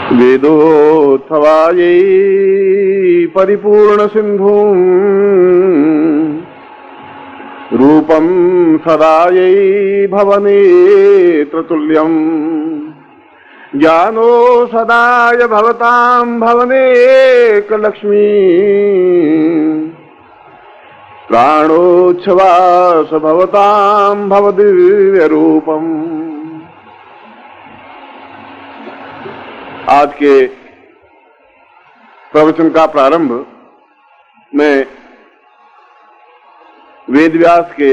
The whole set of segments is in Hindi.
वेदोत्सवायै परिपूर्ण सिन्धुम् रूपं सदायै भवनेत्रतुल्यम् ज्ञानो सदाय भवतां भवनेकलक्ष्मी प्राणोच्छ्वास भवतां भवदिव्यरूपम्। आज के प्रवचन का प्रारंभ मैं वेदव्यास के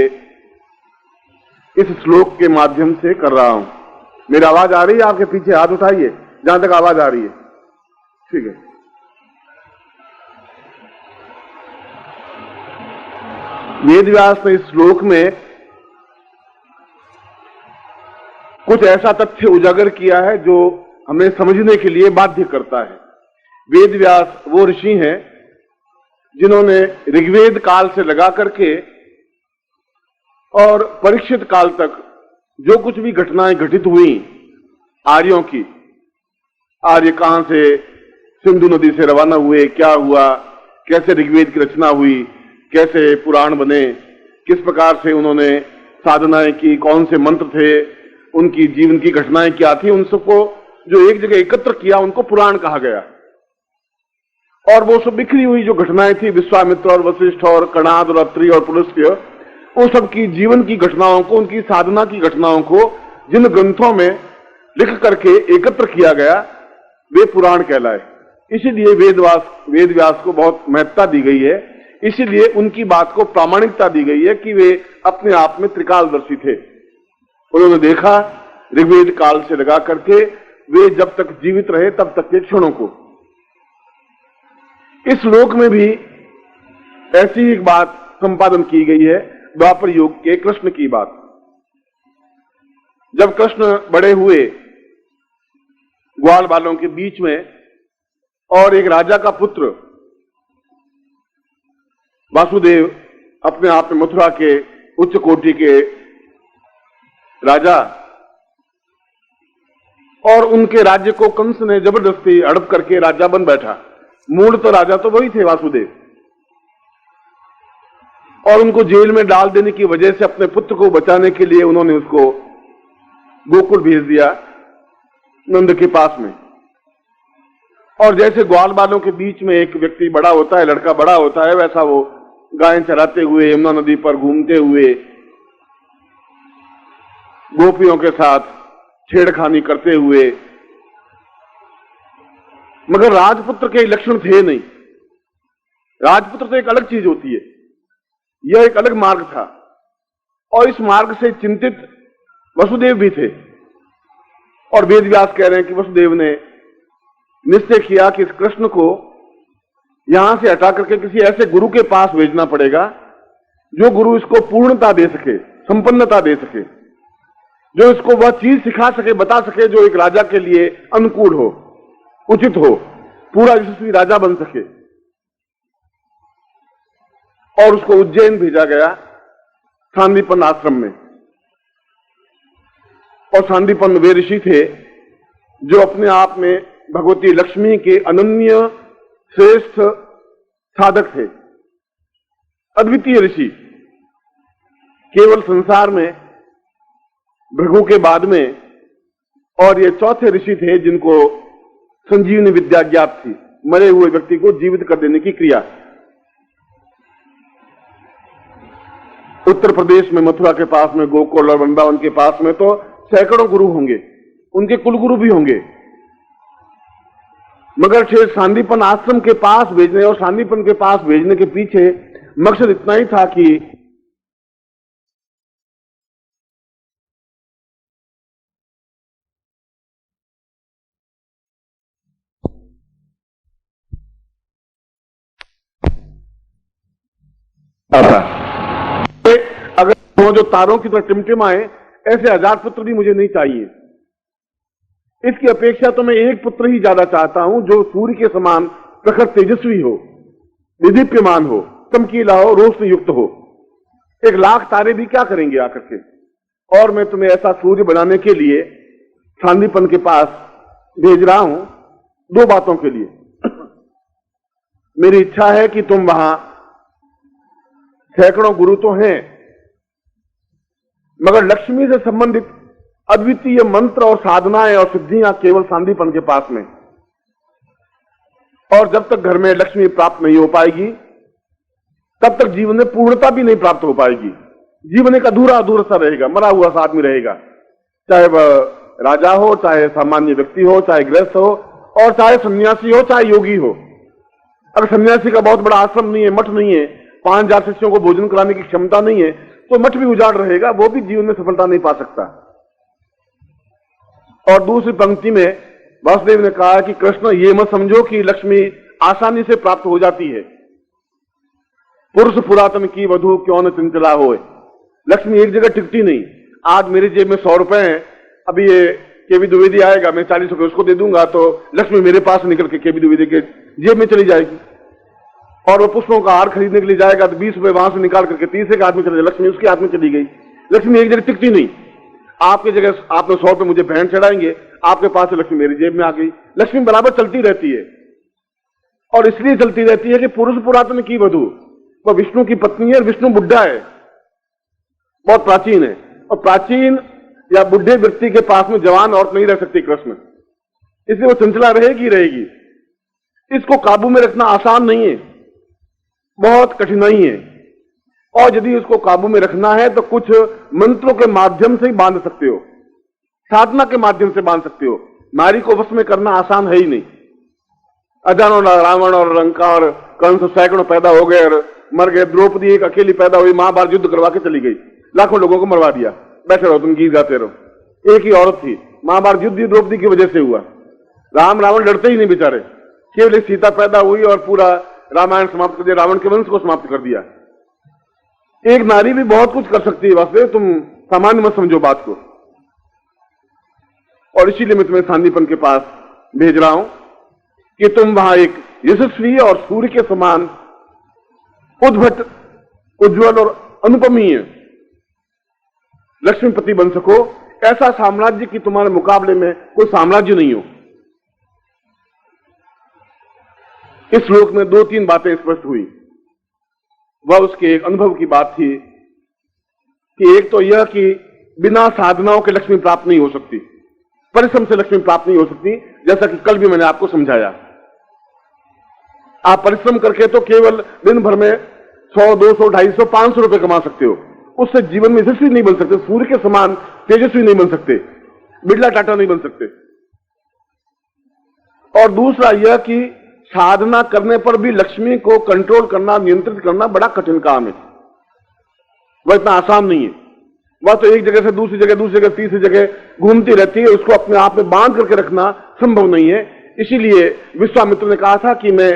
इस श्लोक के माध्यम से कर रहा हूं। मेरी आवाज आ रही है? आपके पीछे हाथ उठाइए जहां तक आवाज आ रही है। ठीक है। वेदव्यास ने इस श्लोक में कुछ ऐसा तथ्य उजागर किया है जो हमें समझने के लिए बाध्य करता है। वेदव्यास वो ऋषि हैं जिन्होंने ऋग्वेद काल से लगा करके और परीक्षित काल तक जो कुछ भी घटनाएं घटित हुई आर्यों की, आर्य कहां से सिंधु नदी से रवाना हुए, क्या हुआ, कैसे ऋग्वेद की रचना हुई, कैसे पुराण बने, किस प्रकार से उन्होंने साधनाएं की, कौन से मंत्र थे, उनकी जीवन की घटनाएं क्या थी, उन सबको जो एक जगह एकत्र किया उनको पुराण कहा गया। और वो सब बिखरी हुई जो घटनाएं थी, विश्वामित्र और वशिष्ठ और कणाद और अत्रि और पुलस्त्य, उन सब की जीवन की घटनाओं को, उनकी साधना की घटनाओं को जिन ग्रंथों में लिख करके एकत्र किया गया वे पुराण कहलाए। इसीलिए वेदव्यास को बहुत महत्ता दी गई है। इसीलिए उनकी बात को प्रामाणिकता दी गई है कि वे अपने आप में त्रिकालदर्शी थे। उन्होंने देखा ऋग्वेद काल से लगा करके वे जब तक जीवित रहे तब तक के क्षणों को। इस श्लोक में भी ऐसी एक बात संपादन की गई है, द्वापर युग के कृष्ण की बात। जब कृष्ण बड़े हुए ग्वाल बालों के बीच में और एक राजा का पुत्र वासुदेव, अपने आप में मथुरा के उच्च कोटि के राजा, और उनके राज्य को कंस ने जबरदस्ती हड़प करके राजा बन बैठा। मूल तो राजा तो वही थे वासुदेव, और उनको जेल में डाल देने की वजह से अपने पुत्र को बचाने के लिए उन्होंने उसको गोकुल भेज दिया नंद के पास में। और जैसे ग्वाल बालों के बीच में एक व्यक्ति बड़ा होता है, लड़का बड़ा होता है, वैसा वो गाय चराते हुए यमुना नदी पर घूमते हुए गोपियों के साथ छेड़खानी करते हुए, मगर राजपुत्र के लक्षण थे नहीं। राजपुत्र तो एक अलग चीज होती है, यह एक अलग मार्ग था। और इस मार्ग से चिंतित वसुदेव भी थे। और वेदव्यास कह रहे हैं कि वसुदेव ने निश्चय किया कि इस कृष्ण को यहां से हटा करके किसी ऐसे गुरु के पास भेजना पड़ेगा जो गुरु इसको पूर्णता दे सके, संपन्नता दे सके, जो इसको वह चीज सिखा सके, बता सके जो एक राजा के लिए अनुकूल हो, उचित हो, पूरा यशस्वी राजा बन सके। और उसको उज्जैन भेजा गया सांदीपन आश्रम में। और सांदीपन वे ऋषि थे जो अपने आप में भगवती लक्ष्मी के अनन्य श्रेष्ठ साधक थे, अद्वितीय ऋषि। केवल संसार में भृगु के बाद में और ये चौथे ऋषि थे जिनको संजीवनी विद्या ज्ञात थी, मरे हुए व्यक्ति को जीवित कर देने की क्रिया। उत्तर प्रदेश में मथुरा के पास में, गोकुल और वृंदावन के पास में तो सैकड़ों गुरु होंगे, उनके कुलगुरु भी होंगे। मगर शेष सांदीपन आश्रम के पास भेजने और सांदीपन के पास भेजने के पीछे मकसद इतना ही था कि अगर वो जो तारों की तरह टिमटिमाए, ऐसे 1000 पुत्र भी मुझे नहीं चाहिए। इसकी अपेक्षा तो मैं एक पुत्र ही ज्यादा चाहता हूं जो सूर्य के समान प्रखर तेजस्वी हो, विदीप्यमान हो, चमकीला हो, रोशनी युक्त हो। 1,00,000 तारे भी क्या करेंगे आकर के। और मैं तुम्हें ऐसा सूर्य बनाने के लिए सांदीपन के पास भेज रहा हूं दो बातों के लिए। मेरी इच्छा है कि तुम वहां, सैकड़ों गुरु तो हैं, मगर लक्ष्मी से संबंधित अद्वितीय मंत्र और साधनाएं और सिद्धियां केवल सांदीपन के पास में। और जब तक घर में लक्ष्मी प्राप्त नहीं हो पाएगी, तब तक जीवन में पूर्णता भी नहीं प्राप्त हो पाएगी। जीवन एक अधूरा अधूरा सा रहेगा, मरा हुआ सा आदमी रहेगा, चाहे वह राजा हो, चाहे सामान्य व्यक्ति हो, चाहे गृहस्थ हो, और चाहे सन्यासी हो, चाहे योगी हो। अगर सन्यासी का बहुत बड़ा आश्रम नहीं है, मठ नहीं है, 5000 शिष्यों को भोजन कराने की क्षमता नहीं है, तो मठ भी उजाड़ रहेगा, वो भी जीवन में सफलता नहीं पा सकता। और दूसरी पंक्ति में वासुदेव ने कहा कि कृष्ण, ये मत समझो कि लक्ष्मी आसानी से प्राप्त हो जाती है। पुरुष पुरातन की वधु क्यों न चंचला होए। लक्ष्मी एक जगह टिकती नहीं। आज मेरी जेब में 100 रुपए हैं, अभी ये केवी द्विवेदी आएगा, मैं 40 रुपए उसको दे दूंगा, तो लक्ष्मी मेरे पास निकल के केवी द्विवेदी के जेब में चली जाएगी। और वो पुष्पों का हार खरीदने के लिए जाएगा तो 20 रुपए वहां से निकाल करके तीसरे के हाथ में चले जाए, लक्ष्मी उसके हाथ में चली गई। लक्ष्मी एक जगह टिकती नहीं। आपके जगह आपने 100 रुपए मुझे भेंट चढ़ाएंगे, आपके पास से लक्ष्मी मेरी जेब में आ गई। लक्ष्मी बराबर चलती रहती है, और इसलिए चलती रहती है कि पुरुष पुरातन की वधु, वह विष्णु की पत्नी है, विष्णु बुढ़ा है, बहुत प्राचीन है, और प्राचीन या बुढ़े व्यक्ति के पास में जवान औरत नहीं रह सकती कृष्ण, इसलिए वो चंचला रहेगी रहेगी। इसको काबू में रखना आसान नहीं है, बहुत कठिनाई है। और यदि उसको काबू में रखना है तो कुछ मंत्रों के माध्यम से ही बांध सकते हो, साधना के माध्यम से बांध सकते हो। नारी को वश में करना आसान है ही नहीं। अजानो रावण और लंका और कंस सैकड़ों पैदा हो गए और मर गए। द्रौपदी एक अकेली पैदा हुई, महाभारत युद्ध करवा के चली गई, लाखों लोगों को मरवा दिया। बैठे रहो तुम, गीत गाते रहो। एक ही औरत थी, महाभारत युद्ध द्रौपदी की वजह से हुआ। राम रावण लड़ते ही नहीं बेचारे, केवल एक सीता पैदा हुई और पूरा रामायण समाप्त कर दिया, रावण के वंश को समाप्त कर दिया। एक नारी भी बहुत कुछ कर सकती है वास्तव, तुम सामान्य मत समझो बात को। और इसीलिए मैं तुम्हें सांदीपन के पास भेज रहा हूं कि तुम वहां एक यशस्वी और सूर्य के समान उद्भट, उज्जवल और अनुपमीय लक्ष्मीपति बन सको। ऐसा साम्राज्य कि तुम्हारे मुकाबले में कोई साम्राज्य नहीं हो। इस श्लोक में 2-3 बातें स्पष्ट हुई। वह उसके एक अनुभव की बात थी कि एक तो यह कि बिना साधनाओं के लक्ष्मी प्राप्त नहीं हो सकती, परिश्रम से लक्ष्मी प्राप्त नहीं हो सकती। जैसा कि कल भी मैंने आपको समझाया, आप परिश्रम करके तो केवल दिन भर में 100, 200, 250, 500 रुपए कमा सकते हो, उससे जीवन में यशस्वी नहीं बन सकते, सूर्य के समान तेजस्वी नहीं बन सकते, बिरला टाटा नहीं बन सकते। और दूसरा यह कि साधना करने पर भी लक्ष्मी को कंट्रोल करना, नियंत्रित करना बड़ा कठिन काम है। वह इतना आसान नहीं है। वह तो एक जगह से दूसरी जगह, तीसरी जगह घूमती रहती है, उसको अपने आप में बांध करके रखना संभव नहीं है। इसीलिए विश्वामित्र ने कहा था कि मैं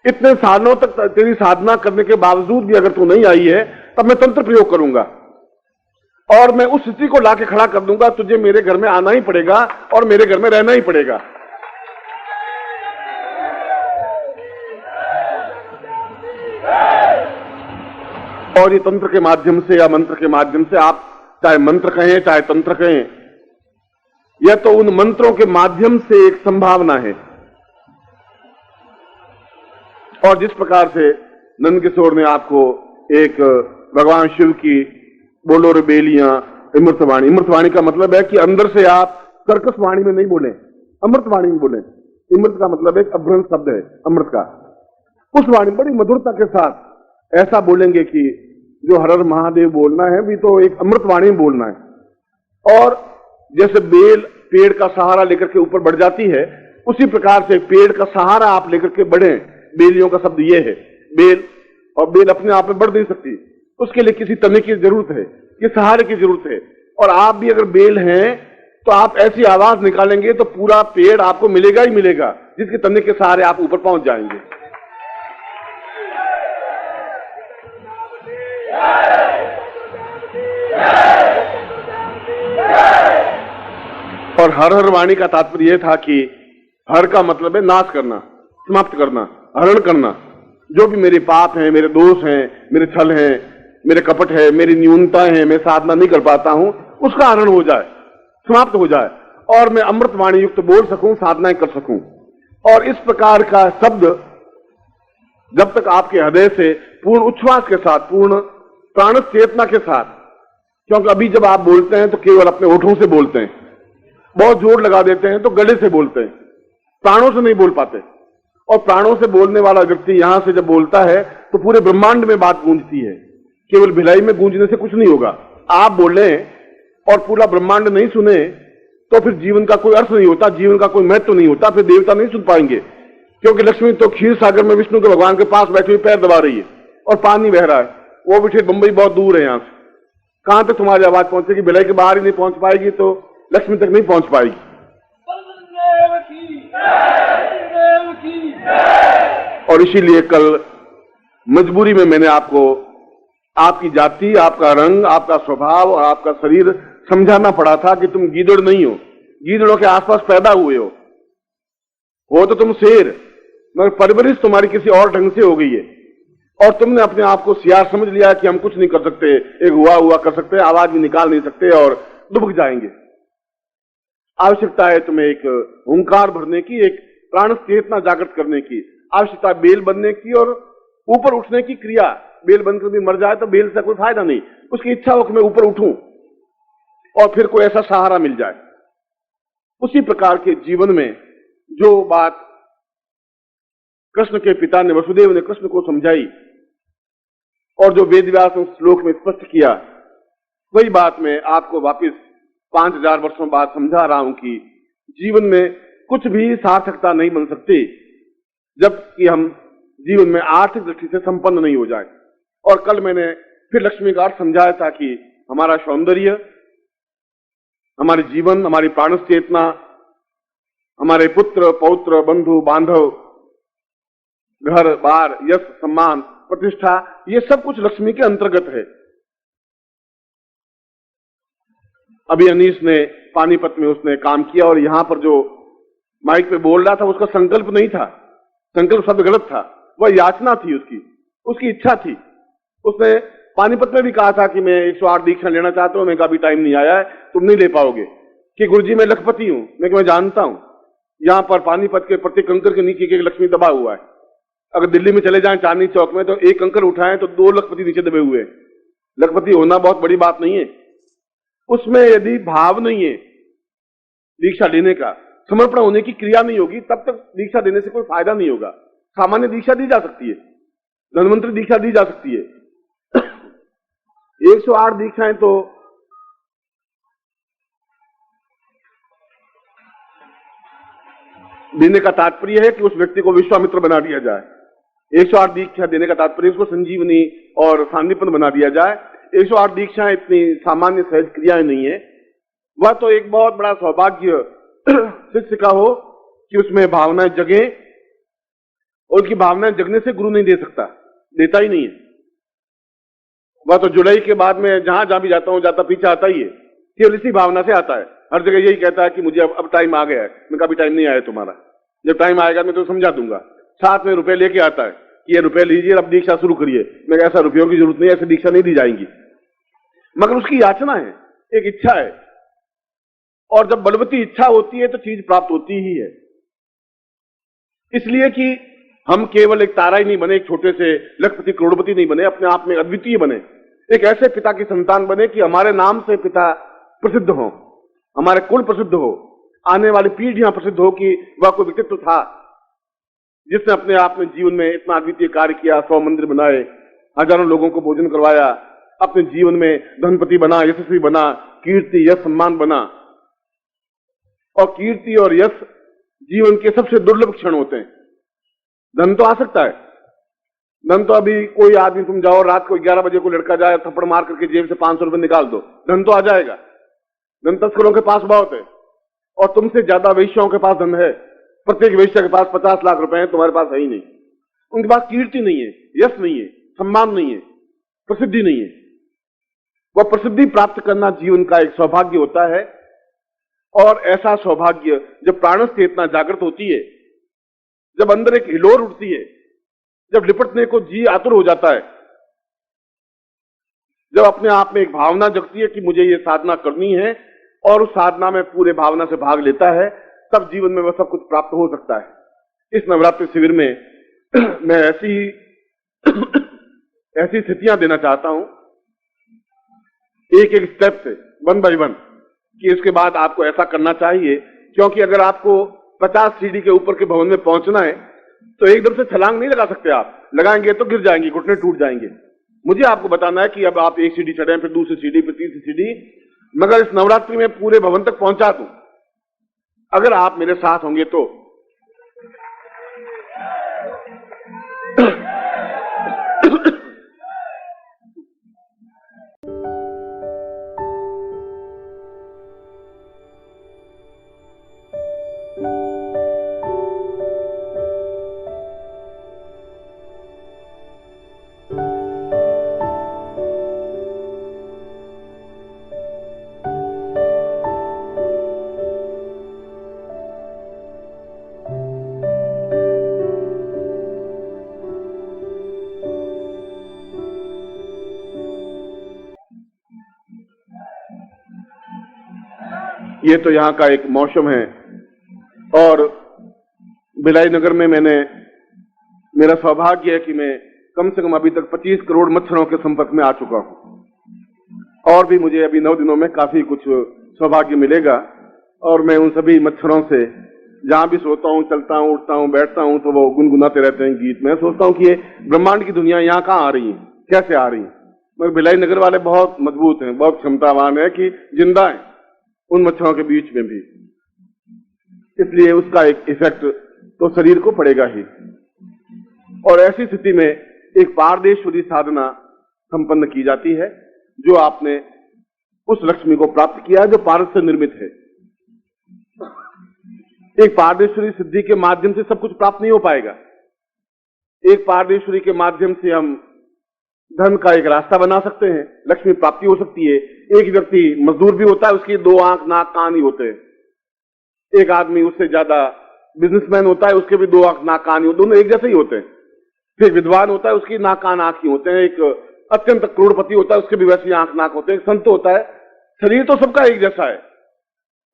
इतने सालों तक तेरी साधना करने के बावजूद भी अगर तू नहीं आई है, तब मैं तंत्र प्रयोग करूंगा और मैं उस स्थिति को लाके खड़ा कर दूंगा। तुझे मेरे घर में आना ही पड़ेगा और मेरे घर में रहना ही पड़ेगा। और ये तंत्र के माध्यम से या मंत्र के माध्यम से, आप चाहे मंत्र कहें चाहे तंत्र कहें, यह तो उन मंत्रों के माध्यम से एक संभावना है। और जिस प्रकार से नंद किशोर ने आपको एक भगवान शिव की बोलो रे बेलियां अमृतवाणी, अमृतवाणी का मतलब है कि अंदर से आप कर्कश वाणी में नहीं बोले, अमृतवाणी में बोले। अमृत का मतलब एक अभ्रंश शब्द है अमृत का। उस वाणी बड़ी मधुरता के साथ ऐसा बोलेंगे कि जो हर हर महादेव बोलना है भी तो एक अमृतवाणी में बोलना है। और जैसे बेल पेड़ का सहारा लेकर के ऊपर बढ़ जाती है, उसी प्रकार से पेड़ का सहारा आप लेकर के बढ़े। बेलियों का शब्द यह है, बेल। और बेल अपने आप में बढ़ नहीं सकती, उसके लिए किसी तने की जरूरत है, कि सहारे की जरूरत है। और आप भी अगर बेल हैं तो आप ऐसी आवाज निकालेंगे तो पूरा पेड़ आपको मिलेगा ही मिलेगा, जिसके तने के सहारे आप ऊपर पहुंच जाएंगे। और हर हर वाणी का तात्पर्य यह था कि हर का मतलब है नाश करना, समाप्त करना, हरण करना। जो भी मेरे पाप हैं, मेरे दोष हैं, मेरे छल हैं, मेरे कपट है, मेरी न्यूनता है, मैं साधना नहीं कर पाता हूं, उसका हरण हो जाए, समाप्त हो जाए और मैं अमृत वाणी युक्त बोल सकूं, साधनाएं कर सकूं। और इस प्रकार का शब्द जब तक आपके हृदय से पूर्ण उच्छ्वास के साथ, पूर्ण प्राण चेतना के साथ, क्योंकि अभी जब आप बोलते हैं तो केवल अपने होठों से बोलते हैं, बहुत जोर लगा देते हैं तो गले से बोलते हैं, प्राणों से नहीं बोल पाते। और प्राणों से बोलने वाला व्यक्ति यहां से जब बोलता है तो पूरे ब्रह्मांड में बात गूंजती है, केवल भिलाई में गूंजने से कुछ नहीं होगा। आप बोले और पूरा ब्रह्मांड नहीं सुने तो फिर जीवन का कोई अर्थ नहीं होता, जीवन का कोई महत्व नहीं होता, फिर देवता नहीं सुन पाएंगे। क्योंकि लक्ष्मी तो क्षीर सागर में विष्णु के भगवान के पास बैठी हुई पैर दबा रही है और पानी बह रहा है, वो भी बंबई बहुत दूर है यहां से, कहां तक तुम्हारी आवाज पहुंचेगी? भिलाई के बाहर ही नहीं पहुंच पाएगी तो लक्ष्मी तक नहीं पहुंच पाएगी। और इसीलिए कल मजबूरी में मैंने आपको आपकी जाति, आपका रंग, आपका स्वभाव और आपका शरीर समझाना पड़ा था कि तुम गीदड़ नहीं हो, गीदड़ों के आसपास पैदा हुए हो तो तुम शेर, मगर परवरिश तुम्हारी किसी और ढंग से हो गई है और तुमने अपने आप को सियार समझ लिया कि हम कुछ नहीं कर सकते, एक हुआ कर सकते, आवाज भी निकाल नहीं सकते और दुबक जाएंगे। आवश्यकता है तुम्हें एक हुंकार भरने की, एक प्राण चेतना जागृत करने की, आवश्यकता बेल बनने की और ऊपर उठने की क्रिया। बेल बनकर भी मर जाए तो बेल से कोई फायदा नहीं, उसकी इच्छा हो कि मैं ऊपर उठूं और फिर कोई ऐसा सहारा मिल जाए। उसी प्रकार के जीवन में जो बात कृष्ण के पिता ने, वसुदेव ने कृष्ण को समझाई और जो वेदव्यास ने श्लोक में स्पष्ट किया, वही बात मैं आपको वापस 5000 वर्षों बाद समझा रहा हूं कि जीवन में कुछ भी सार्थकता नहीं बन सकती जबकि हम जीवन में आर्थिक दृष्टि से संपन्न नहीं हो जाए। और कल मैंने फिर लक्ष्मी का अर्थ समझाया था कि हमारा सौंदर्य, हमारे जीवन, हमारी प्राण चेतना, हमारे पुत्र पौत्र, बंधु बांधव, घर बार, यश सम्मान, प्रतिष्ठा, ये सब कुछ लक्ष्मी के अंतर्गत है। अभी अनीश ने पानीपत में उसने काम किया और यहां पर जो माइक पे बोल रहा था उसका संकल्प नहीं था, संकल्प शब्द गलत था, वह याचना थी, उसकी इच्छा थी। उसने पानीपत में भी कहा था कि मैं 108 दीक्षा लेना चाहता हूं, मैं कहा अभी टाइम नहीं आया है, तुम नहीं ले पाओगे। कि गुरुजी मैं लखपति हूं, मैं जानता हूं, यहां पर पानीपत के प्रत्येक कंकर के नीचे एक लक्ष्मी दबा हुआ है। अगर दिल्ली में चले जाएं चांदनी चौक में तो एक कंकर उठाएं तो 2 लखपति नीचे दबे हुए हैं। लखपति होना बहुत बड़ी बात नहीं है, उसमें यदि भाव नहीं है दीक्षा लेने का, समर्पण होने की क्रिया नहीं होगी, तब तक दीक्षा देने से कोई फायदा नहीं होगा। सामान्य दीक्षा दी जा सकती है, धन्वंतरी दीक्षा दी जा सकती है, 108 दीक्षाएं तो देने का तात्पर्य है कि उस व्यक्ति को विश्वामित्र बना दिया जाए। 108 दीक्षा देने का तात्पर्य उसको संजीवनी और सांदीपन बना दिया जाए। 108 दीक्षाएं इतनी सामान्य सहज क्रियाएं नहीं है, वह तो एक बहुत बड़ा सौभाग्य शिष्य का हो कि उसमें भावनाएं जगे, और उसकी भावनाएं जगने से गुरु नहीं दे सकता, देता ही नहीं है। वह तो जुलाई के बाद में जहां जहां भी जाता हूं जाता पीछे आता ही है, केवल इसी भावना से आता है, हर जगह यही कहता है कि मुझे अब टाइम आ गया है। मैं कभी टाइम नहीं आया तुम्हारा, जब टाइम आएगा मैं तो समझा दूंगा। साथ में रुपए लेके आता है कि ये रुपए लीजिए, अब दीक्षा शुरू करिए। मैं ऐसा रुपयों की जरूरत नहीं है, ऐसी दीक्षा नहीं दी जाएंगी। मगर उसकी याचना है, एक इच्छा है, और जब बलवती इच्छा होती है तो चीज प्राप्त होती ही है। इसलिए कि हम केवल एक तारा ही नहीं बने, एक छोटे से लखपति करोड़पति नहीं बने, अपने आप में अद्वितीय बने, एक ऐसे पिता की संतान बने कि हमारे नाम से पिता प्रसिद्ध हो, हमारे कुल प्रसिद्ध हो, आने वाली पीढ़ियां प्रसिद्ध हो कि वह कोई व्यक्तित्व था जिसने अपने आप में जीवन में इतना अद्वितीय कार्य किया, 100 मंदिर बनाए, हजारों लोगों को भोजन करवाया, अपने जीवन में धनपति बना, यशस्वी बना, कीर्ति यश सम्मान बना। और कीर्ति और यश जीवन के सबसे दुर्लभ क्षण होते हैं। धन तो आ सकता है, धन तो अभी कोई आदमी, तुम जाओ रात को 11 बजे को लड़का जाए, थप्पड़ मार करके जेब से 500 रुपए निकाल दो, धन तो आ जाएगा। धन तस्करों के पास बहुत है, और तुमसे ज्यादा वेश्याओं के पास धन है। प्रत्येक वेश्या के पास 50 लाख रुपए हैं, तुम्हारे पास है ही नहीं। उनके पास कीर्ति नहीं है, यश नहीं है, सम्मान नहीं है, प्रसिद्धि नहीं है। वह प्रसिद्धि प्राप्त करना जीवन का एक सौभाग्य होता है, और ऐसा सौभाग्य जब प्राण चेतना जागृत होती है, जब अंदर एक हिलोर उठती है, जब लिपटने को जी आतुर हो जाता है, जब अपने आप में एक भावना जगती है कि मुझे ये साधना करनी है, और उस साधना में पूरे भावना से भाग लेता है, तब जीवन में वह सब कुछ प्राप्त हो सकता है। इस नवरात्रि शिविर में मैं ऐसी स्थितियां देना चाहता हूं, एक एक स्टेप से, वन बाय वन, कि इसके बाद आपको ऐसा करना चाहिए। क्योंकि अगर आपको 50 सीढ़ी के ऊपर के भवन में पहुंचना है तो एकदम से छलांग नहीं लगा सकते। आप लगाएंगे तो गिर जाएंगे, घुटने टूट जाएंगे। मुझे आपको बताना है कि अब आप एक सीढ़ी चढ़े, फिर दूसरी सीढ़ी, फिर तीसरी सीढ़ी, मगर इस नवरात्रि में पूरे भवन तक पहुंचा दूं, अगर आप मेरे साथ होंगे तो। ये तो यहाँ का एक मौसम है। और भिलाई नगर में मेरा सौभाग्य है कि मैं कम से कम अभी तक 25 करोड़ मच्छरों के संपर्क में आ चुका हूं, और भी मुझे अभी 9 दिनों में काफी कुछ सौभाग्य मिलेगा। और मैं उन सभी मच्छरों से जहां भी सोता हूं, चलता हूं, उठता हूं, बैठता हूं, तो वो गुनगुनाते रहते हैं गीत। मैं सोचता हूं कि ये ब्रह्मांड की दुनिया यहाँ कहां आ रही है, कैसे आ रही है। मगर भिलाई नगर वाले बहुत मजबूत हैं, बहुत क्षमतावान है कि जिंदा है उन मच्छरों के बीच में भी, इसलिए उसका एक इफेक्ट तो शरीर को पड़ेगा ही। और ऐसी स्थिति में एक पारदेश्वरी साधना संपन्न की जाती है, जो आपने उस लक्ष्मी को प्राप्त किया है जो पारस से निर्मित है। एक पारदेश्वरी सिद्धि के माध्यम से सब कुछ प्राप्त नहीं हो पाएगा। एक पारदेश्वरी के माध्यम से हम धन का एक रास्ता बना सकते हैं, लक्ष्मी प्राप्ति हो सकती है। एक व्यक्ति मजदूर भी होता है, उसकी 2 आंख, नाक, कान ही होते हैं। एक आदमी उससे ज्यादा बिजनेसमैन होता है, उसके भी 2 आंख, नाक, कान ही, दोनों एक जैसे ही होते हैं। फिर विद्वान होता है, उसकी नाक, कान, आंख ही होते हैं। एक अत्यंत करोड़पति होता है, उसके भी वैसे आंख, नाक होते हैं। एक संत होता है, शरीर तो सबका एक जैसा है,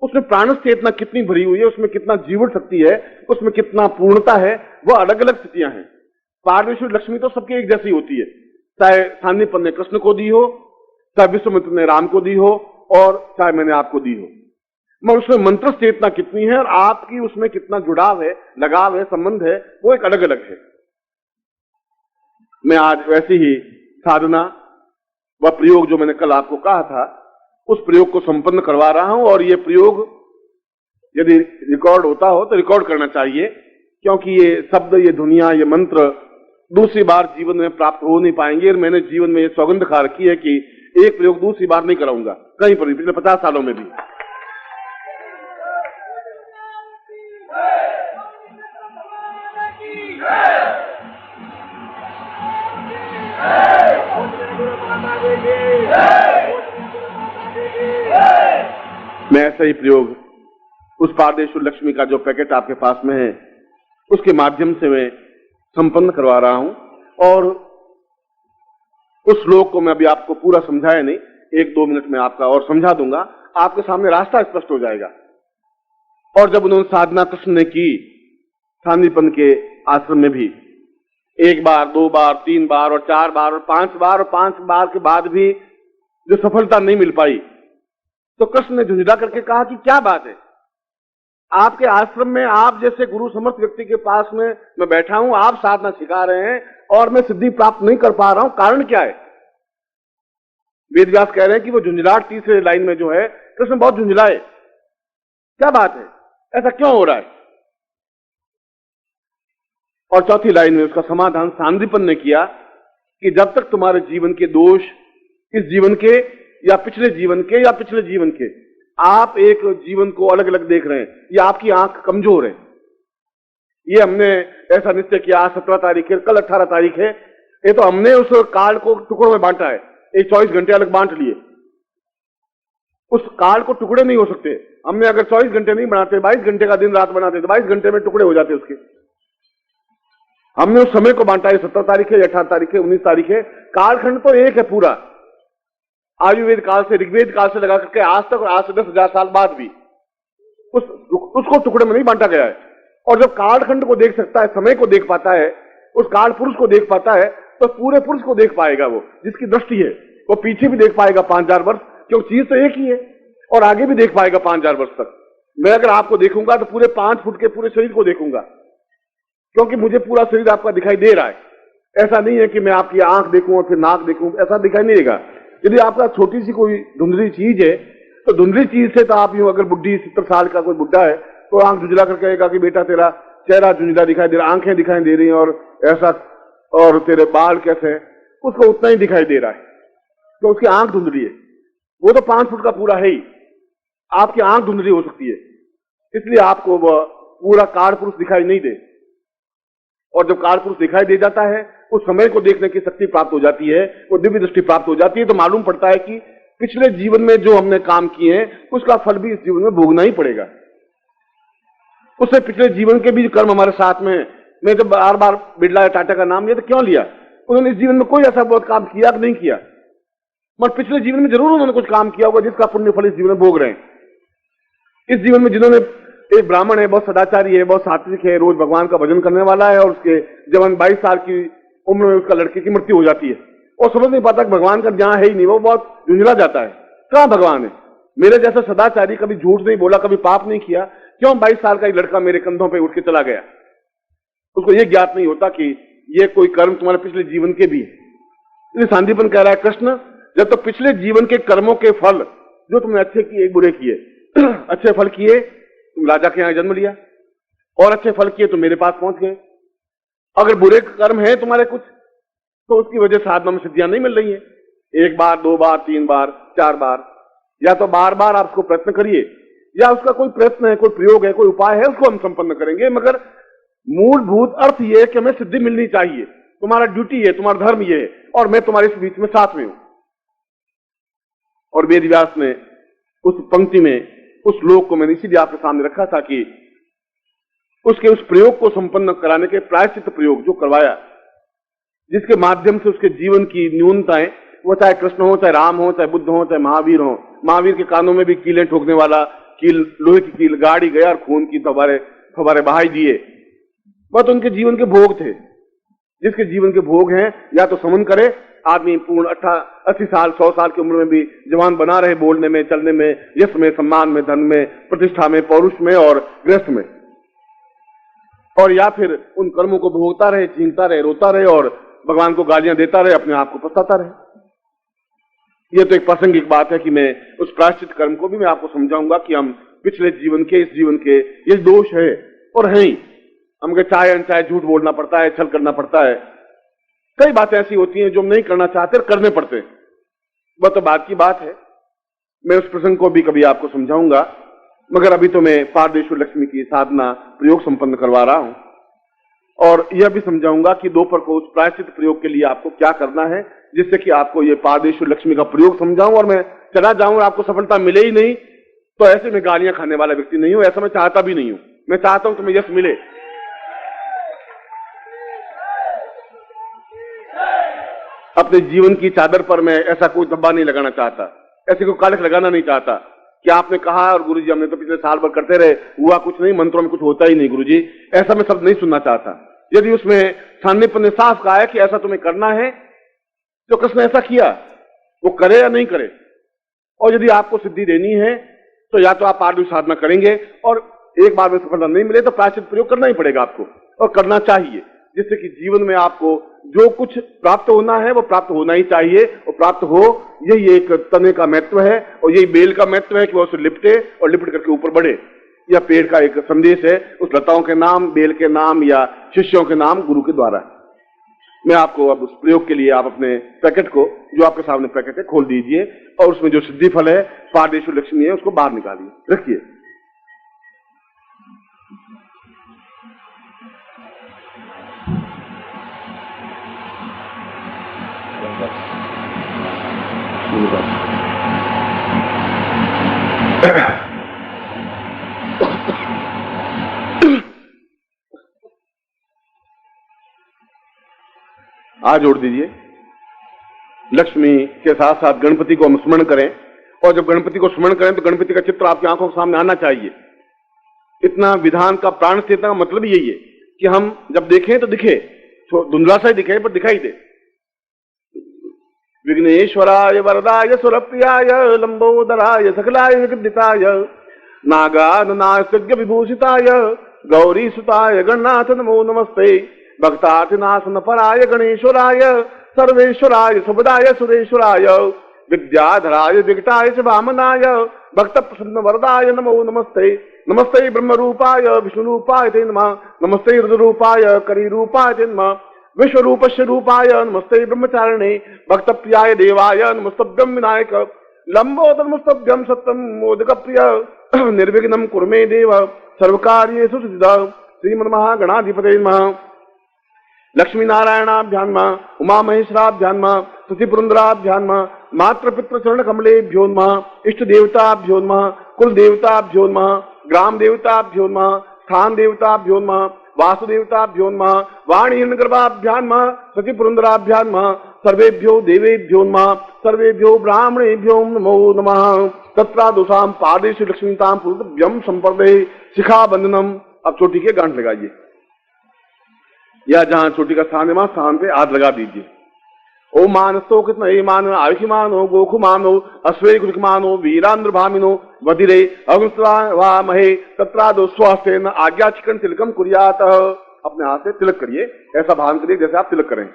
उसमें प्राण चेतना कितनी भरी हुई है, उसमें कितना जीवन शक्ति है, उसमें कितना पूर्णता है, वो अलग अलग स्थितियां हैं। पारमेश्वरी लक्ष्मी तो सबकी एक जैसी होती है, चाहे सांदीपन ने कृष्ण को दी हो, चाहे विश्वामित्र ने राम को दी हो, और चाहे मैंने आपको दी हो। मगर उसमें मंत्र चेतना कितनी है और आपकी उसमें कितना जुड़ाव है, लगाव है, संबंध है, वो एक अलग अलग है। मैं आज वैसी ही साधना व प्रयोग जो मैंने कल आपको कहा था, उस प्रयोग को संपन्न करवा रहा हूं। और ये प्रयोग यदि रिकॉर्ड होता हो तो रिकॉर्ड करना चाहिए, क्योंकि ये शब्द, ये दुनिया, ये मंत्र दूसरी बार जीवन में प्राप्त हो नहीं पाएंगे। और मैंने जीवन में ये सौगंध खा रखी है कि एक प्रयोग दूसरी बार नहीं कराऊंगा, कहीं पर भी, पिछले 50 सालों में भी। मैं ऐसा ही प्रयोग उस पारदेश्वर लक्ष्मी का जो पैकेट आपके पास में है, उसके माध्यम से मैं संपन्न करवा रहा हूं। और उस श्लोक को मैं अभी आपको पूरा समझाया नहीं, 1-2 मिनट में आपका और समझा दूंगा, आपके सामने रास्ता स्पष्ट हो जाएगा। और जब उन्होंने साधना कृष्ण ने की सांदीपन के आश्रम में भी, 1 बार, 2 बार, 3 बार और 4 बार और 5 बार, और 5 बार के बाद भी जो सफलता नहीं मिल पाई, तो कृष्ण ने झुंझला करके कहा कि क्या बात है, आपके आश्रम में आप जैसे गुरु समर्थ व्यक्ति के पास में मैं बैठा हूं, आप साधना सिखा रहे हैं और मैं सिद्धि प्राप्त नहीं कर पा रहा हूं, कारण क्या है। वेद व्यास कह रहे हैं कि वो झुंझलाहट तीसरे लाइन में जो है, कृष्ण बहुत झुंझलाए, क्या बात है, ऐसा क्यों हो रहा है। और चौथी लाइन में उसका समाधान सांदीपन ने किया कि जब तक तुम्हारे जीवन के दोष, इस जीवन के या पिछले जीवन के या पिछले जीवन के, आप एक जीवन को अलग अलग देख रहे हैं, या आपकी आंख कमजोर है। ये हमने ऐसा निश्चय किया, आज 17 तारीख है, कल 18 तारीख है, ये तो हमने उस काल को टुकड़ों में बांटा है, एक 24 घंटे अलग बांट लिए। उस काल को टुकड़े नहीं हो सकते। हमने अगर 24 घंटे नहीं बनाते, 22 घंटे का दिन रात बनाते, तो 22 घंटे में टुकड़े हो जाते उसके। हमने उस समय को बांटा है, 17 तारीख है, 18 तारीख है, 19 तारीख है, कालखंड तो एक है पूरा। आयुर्वेद काल से, ऋग्वेद काल से लगा करके आज तक, आज से 10,000 साल बाद भी उसको टुकड़े में नहीं बांटा गया है। और जब कालखंड को देख सकता है, समय को देख पाता है, उस काल पुरुष को देख पाता है, तो पूरे पुरुष को देख पाएगा। वो जिसकी दृष्टि है वो पीछे भी देख पाएगा 5000 वर्ष, क्योंकि चीज तो एक ही है, और आगे भी देख पाएगा 5000 वर्ष तक। मैं अगर आपको देखूंगा तो पूरे 5 फुट के पूरे शरीर को देखूंगा, क्योंकि मुझे पूरा शरीर आपका दिखाई दे रहा है। ऐसा नहीं है कि मैं आपकी आंख देखूं और फिर नाक देखूं, ऐसा दिखाई नहीं देगा। यदि आपका छोटी सी कोई धुंधली चीज है, तो धुंधली चीज से तो आप यूं, अगर बुढ़ी 70 साल का कोई बुढ़ा है तो आंख झुंझला कर कहेगा कि बेटा तेरा चेहरा झुंझला दिखाई दे रहा, आंखें दिखाई दे रही हैं और ऐसा, और तेरे बाल कैसे हैं, उसको उतना ही दिखाई दे रहा है, तो उसकी आंख धुंधली है। वो तो 5 फुट का पूरा है ही, आपकी आंख धुंधली हो सकती है, इसलिए आपको वह पूरा काल पुरुष दिखाई नहीं दे। और जब काल पुरुष दिखाई दे जाता है, उस समय को देखने की शक्ति प्राप्त हो जाती है, वो दिव्य दृष्टि प्राप्त हो जाती है, तो मालूम पड़ता है कि पिछले जीवन में जो हमने काम किए हैं उसका फल भी इस जीवन में भोगना ही पड़ेगा। उससे पिछले जीवन के भी कर्म हमारे साथ में। मैं जब बार बार बिरला या टाटा का नाम लिया तो क्यों लिया? उन्होंने इस जीवन में कोई ऐसा बहुत काम किया कि नहीं किया, मगर पिछले जीवन में जरूर उन्होंने कुछ काम किया होगा जिसका पुण्य फल इस जीवन में भोग रहे हैं। इस जीवन में जिन्होंने, एक ब्राह्मण है, बहुत सदाचारी है, बहुत सात्विक है, रोज भगवान का भजन करने वाला है, और उसके जब 22 साल की उम्र में उसका लड़के की मृत्यु हो जाती है, और समझ नहीं पाता कि भगवान का जहां है ही नहीं, वो बहुत झुंझला जाता है, कहां भगवान है? मेरे जैसा सदाचारी, कभी झूठ नहीं बोला, कभी पाप नहीं किया, क्यों 22 साल का एक लड़का मेरे कंधों पर उठ के चला गया? उसको यह ज्ञात नहीं होता कि ये कोई कर्म तुम्हारे पिछले जीवन के भी है। इसलिए सांदीपन कह रहा है, कृष्ण जब तो पिछले जीवन के कर्मों के फल जो तुमने अच्छे किए बुरे किए, अच्छे फल किए तुम राजा के यहां जन्म लिया, और अच्छे फल किए तो मेरे पास पहुंच गए। अगर बुरे कर्म है तुम्हारे कुछ, तो उसकी वजह साधना में सिद्धियां नहीं मिल रही है। 1 बार 2 बार 3 बार 4 बार, या तो बार बार आप उसको प्रयत्न करिए, या उसका कोई प्रयत्न है, कोई प्रयोग है, कोई उपाय है, उसको हम संपन्न करेंगे। मगर मूलभूत अर्थ यह है कि हमें सिद्धि मिलनी चाहिए, तुम्हारा ड्यूटी है, तुम्हारा धर्म यह है, और मैं तुम्हारे इस बीच में साथ में हूं। और वेद व्यास ने उस पंक्ति में, उस श्लोक को मैंने इसीलिए आपके सामने रखा था कि उसके उस प्रयोग को संपन्न कराने के प्रायश्चित प्रयोग जो करवाया, जिसके माध्यम से उसके जीवन की न्यूनताएं, वो चाहे कृष्ण हो, चाहे राम हो, चाहे बुद्ध हो, चाहे महावीर हो, महावीर के कानों में भी कीलें ठोकने वाला कील, लोहे की कील गाड़ी गया और खून की फवारे बहाई दिए, वह तो उनके जीवन के भोग थे। जिसके जीवन के भोग हैं, या तो समन करे आदमी, पूर्ण 80 साल 100 साल की उम्र में भी जवान बना रहे, बोलने में, चलने में, यश में, सम्मान में, धन में, प्रतिष्ठा में, पौरुष में और गृहस्थ में, और या फिर उन कर्मों को भोगता रहे, छीनता रहे, रोता रहे और भगवान को गालियां देता रहे, अपने आप को पछताता रहे। यह तो एक प्रासंगिक बात है कि मैं उस प्रायश्चित कर्म को भी मैं आपको समझाऊंगा कि हम पिछले जीवन के, इस जीवन के ये दोष है और हैं ही। हमको चाहे अनचाहे झूठ बोलना पड़ता है, छल करना पड़ता है, कई बातें ऐसी होती हैं जो हम नहीं करना चाहते, करने पड़ते हैं। वह तो बात की बात है, मैं उस प्रसंग को भी कभी आपको समझाऊंगा, मगर अभी तो मैं पारदेश्वर लक्ष्मी की साधना प्रयोग संपन्न करवा रहा हूं, और यह भी समझाऊंगा कि दोपहर को उस प्रायश्चित प्रयोग के लिए आपको क्या करना है, जिससे कि आपको ये पारदेश्वर लक्ष्मी का प्रयोग समझाऊं और मैं चला जाऊं और आपको सफलता मिले ही नहीं, तो ऐसे में गालियां खाने वाला व्यक्ति नहीं हूं, ऐसा मैं चाहता भी नहीं हूं। मैं चाहता हूं तुम्हें यश मिले। अपने जीवन की चादर पर मैं ऐसा कोई धब्बा नहीं लगाना चाहता, ऐसे कोई कालिख लगाना नहीं चाहता कि आपने कहा और गुरुजी हमने तो पिछले साल भर करते रहे, हुआ कुछ नहीं, मंत्रों में कुछ होता ही नहीं गुरुजी, ऐसा मैं शब्द नहीं सुनना चाहता। यदि उसमें सांदीपन ने साफ कहा है कि ऐसा तुम्हें करना है, तो कृष्ण ऐसा किया, वो करे या नहीं करे। और यदि आपको सिद्धि देनी है तो या तो आप आर्दव साधना करेंगे, और एक बार में सफलता नहीं मिले तो प्रायश्चित प्रयोग करना ही पड़ेगा आपको, और करना चाहिए, जिससे कि जीवन में आपको जो कुछ प्राप्त होना है वो प्राप्त होना ही चाहिए, और प्राप्त हो। यही एक तने का महत्व है, और यही बेल का महत्व है कि वो उसे लिपटे और लिपट करके ऊपर बढ़े। यह पेड़ का एक संदेश है, उस लताओं के नाम, बेल के नाम या शिष्यों के नाम गुरु के द्वारा। मैं आपको अब उस प्रयोग के लिए आप अपने पैकेट को, जो आपके सामने पैकेट है, खोल दीजिए, और उसमें जो सिद्धि फल है, पारदेश्वर लक्ष्मी है, उसको बाहर निकालिए, रखिए। हाथ जोड़ दीजिए। लक्ष्मी के साथ साथ गणपति को हम स्मरण करें, और जब गणपति को स्मरण करें तो गणपति का चित्र आपकी आंखों के सामने आना चाहिए। इतना विधान का प्राण चेतना का मतलब यही है कि हम जब देखें तो दिखे, धुंधला सा ही दिखे पर दिखाई दे। विघ्नेश्वराय वरदाय सुरप्रियाय लंबोदराय सकलाय विकृताय नागाननाय विभूषिताय गौरी सुताय गणनाथ नमो नमस्ते। भक्तार्थिनाशन पराय गणेश्वराय सर्वेश्वराय सुभदाय सुरेश्वराय विद्याधराय विकटाय च वामनाय भक्त प्रसन्न वरदाय नमो नमस्ते। नमस्ते ब्रह्म रूपाय विष्णु रूपाय ते नमः। नमस्ते रुद्र रूपाय करी रूपाय ते नमः। विश्वरूपस्य रूपाय नमस्ते ब्रह्मचारिणे भक्त प्रियाय देवाय नमस्तभ्यं विनायक लंबोदर नमस्तभ्यं सत्यम मोदक प्रिय निर्विघ्नं कुरु मे देव सर्वकार्येषु सिद्धा। श्रीमन्महागणाधिपते नमः। लक्ष्मी नारायणाभ्यां नमः। उमा महेश्वराभ्यां नमः। सती पुरंदराभ्यां नमः। मातृ पितृ चरण कमलेभ्यो नमः। इष्ट देवताभ्यो नमः। कुल देवताभ्यो नमः। ग्राम देवताभ्यो नमः। स्थान देवताभ्यो नमः। वासुदेवताभ्यो नमः। वाणी गर्भाभ्यां नमः। सती पुरंदराभ्यां नमः। सर्वेभ्यो देवेभ्यो नमः। सर्वेभ्यो ब्राह्मणेभ्यो नमो नमः। तत्रादोषां पादेषु लक्ष्मीतां पुरुषभ्यं संपर्दे शिखा बंधनम। अब चोटी के गांठ लगाइए, या जहां चोटी का स्थान है वहां स्थान पे हाथ लगा दीजिए। ओ मानस्तो कितना ए मान आयुषमानो गोखुमानो अश्वे कुमानो वीरांद्र भामिनो वधिरे अग्निस्वा महे तत्रादो स्वास्थ्य आज्ञा चिकन तिलकम कुरियात। अपने हाथ से तिलक करिए, ऐसा भान करिए जैसे आप तिलक करें।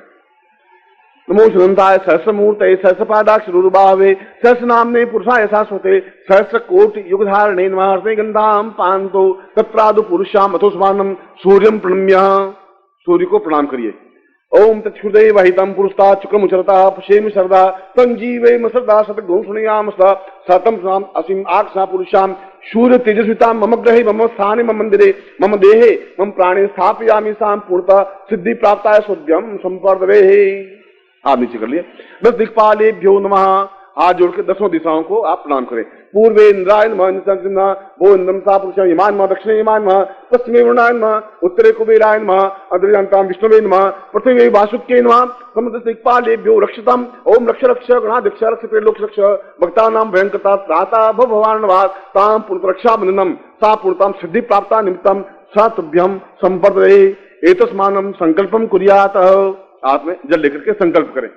नमो सुनंताय सहस्रमूर्तये सहस्रपादाक्ष रूपावे सहस्र नामने पुरुषाय शाश्वते सहस्र कोटि युग धारणे नमः। गंधाम पांतो तत्रादु पुरुषाम अथोस्मानम सूर्यम प्रणम्य। सूर्य को प्रणाम करिए। ओम तत्सुदे वहितम पुरुषता चुक्रम उचरता पशेम सरदा संजीवे मसरदा सतगुण सुनियाम सतम साम असीम आक्षा पुरुषाम सूर्य तेजस्विता मम ग्रहे मम स्थाने मम मंदिरे मम देहे मम प्राणे स्थापयामि साम पूर्णता सिद्धि प्राप्ताय सोद्यम संपर्दवे। आप नीचे कर लिए। 10 दिक्पालेभ्यो नमः। हाथ जोड़ के 10 दिशाओं को आप प्रणाम करें। पूर्वे इंद्राय नमः। वो इंद्रम सा पुरुषम यमान नमः। दक्षिणे यमान नमः। पश्चिमे वरुणाय नमः। उत्तरे कुबेराय नमः। अग्रजान्तां विष्णवे नमः। पृथ्वी वासुक्ये नमः। समुद्र दिक्पालेभ्यो रक्षतम। ओम रक्ष रक्ष गणाध्यक्ष रक्ष प्रेलोक रक्ष भक्तानां भयंकता त्राता भवार्णवाद तां पुण्यरक्षा बंधनम सा पूर्णतां सिद्धि प्राप्ता निमित्तम सतभ्यम संपर्दये एतस्मानं संकल्पम कुर्यात। हाथ में जल लेकर के संकल्प करें।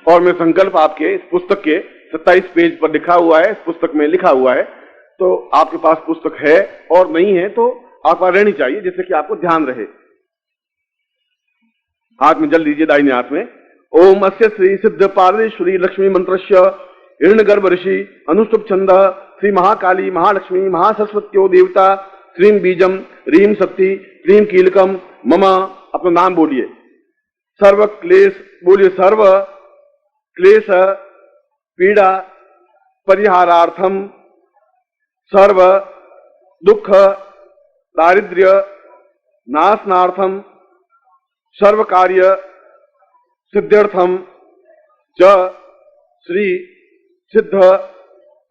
और मैं संकल्प आपके इस पुस्तक के 27 पेज पर लिखा हुआ है, इस पुस्तक में लिखा हुआ है। तो आपके पास पुस्तक है और नहीं है तो आपके पास रहनी चाहिए, जिससे कि आपको ध्यान रहे। हाथ में जल लीजिए दाहिने हाथ में। ओम अस्य श्री सिद्ध पारमेश्वरी लक्ष्मी मंत्रस्य हिरण्यगर्भ ऋषि अनुष्टुप छंद श्री महाकाली महालक्ष्मी महासरस्वत्यो देवता श्रीम बीजम रीम शक्ति क्लीम कीलकम मम। अपना नाम बोलिए। सर्व क्लेश बोलिए। सर्व क्लेश पीड़ा परिहारार्थम सर्व दुख दारिद्र्य नाशनार्थम सर्व कार्य सिद्ध्यर्थम च श्री सिद्ध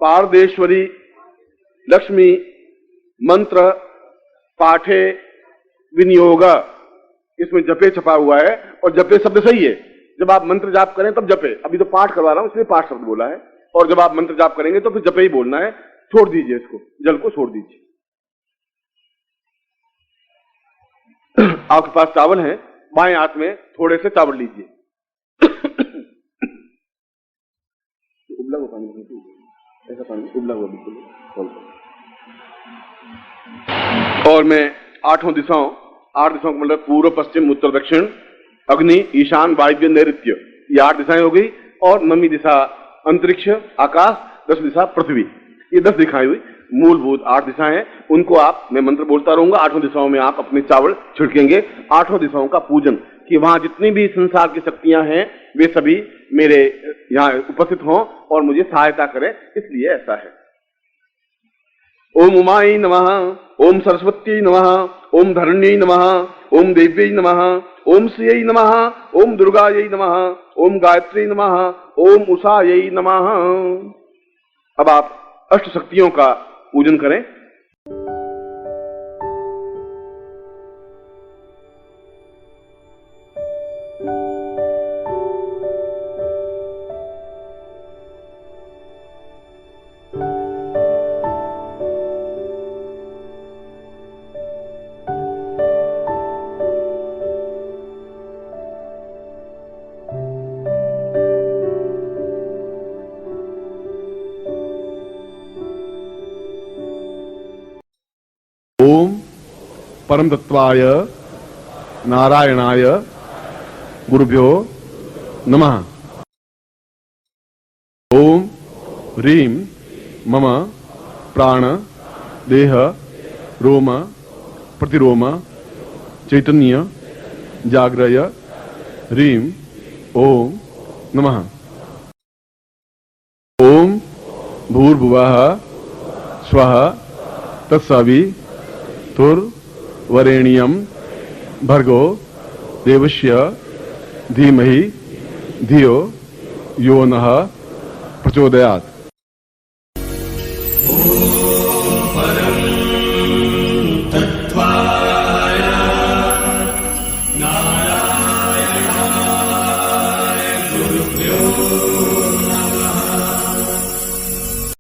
पारदेश्वरी लक्ष्मी मंत्र पाठे विनियोग। इसमें जपे छपा हुआ है और जपे शब्द सही है। जब आप मंत्र जाप करें तब जपे। अभी तो पाठ करवा रहा हूं इसलिए पाठ शब्द बोला है। और जब आप मंत्र जाप करेंगे तो फिर जपे ही बोलना है। छोड़ दीजिए इसको, जल को छोड़ दीजिए। आपके पास चावल है, बाएं हाथ में थोड़े से चावल लीजिए। उबला हुआ पानी, ऐसा पानी उबला हुआ बिल्कुल। और मैं 8 दिशाओं, 8 दिशाओं का मतलब पूर्व पश्चिम उत्तर दक्षिण अग्नि ईशान वायव्य नैऋत्य, ये 8 दिशाएं हो गई। और 9वीं दिशा अंतरिक्ष आकाश, 10वीं दिशा पृथ्वी। ये 10 दिखाई हुई मूलभूत 8 दिशाएं हैं। उनको आप, मैं मंत्र बोलता रहूंगा, 8 दिशाओं में आप अपने चावल छिड़केंगे। 8 दिशाओं का पूजन कि वहां जितनी भी संसार की शक्तियां हैं वे सभी मेरे यहाँ उपस्थित हों और मुझे सहायता करें, इसलिए ऐसा है। ओम उमाई नमः। ओम सरस्वती नमः। ओम धरण्यै नमः। ओम देव्यै नमः। ओम श्रियै नमः। ओम दुर्गायै नमः। ओम गायत्री नमः। ओम उषायै नमः। अब आप अष्ट शक्तियों का पूजन करें। ओम परम तत्वाय नारायणाय गुरुभ्यो नमः। ओम ह्रीं मम प्राण देह रोम प्रतिरोम चैतन्य जाग्रय ह्रीं ओम नमः। ओम भूर्भुवः स्वः तत्सवितुर्वरेण्यं भर्गो देवस्य धीमहि धियो यो नः प्रचोदयात्।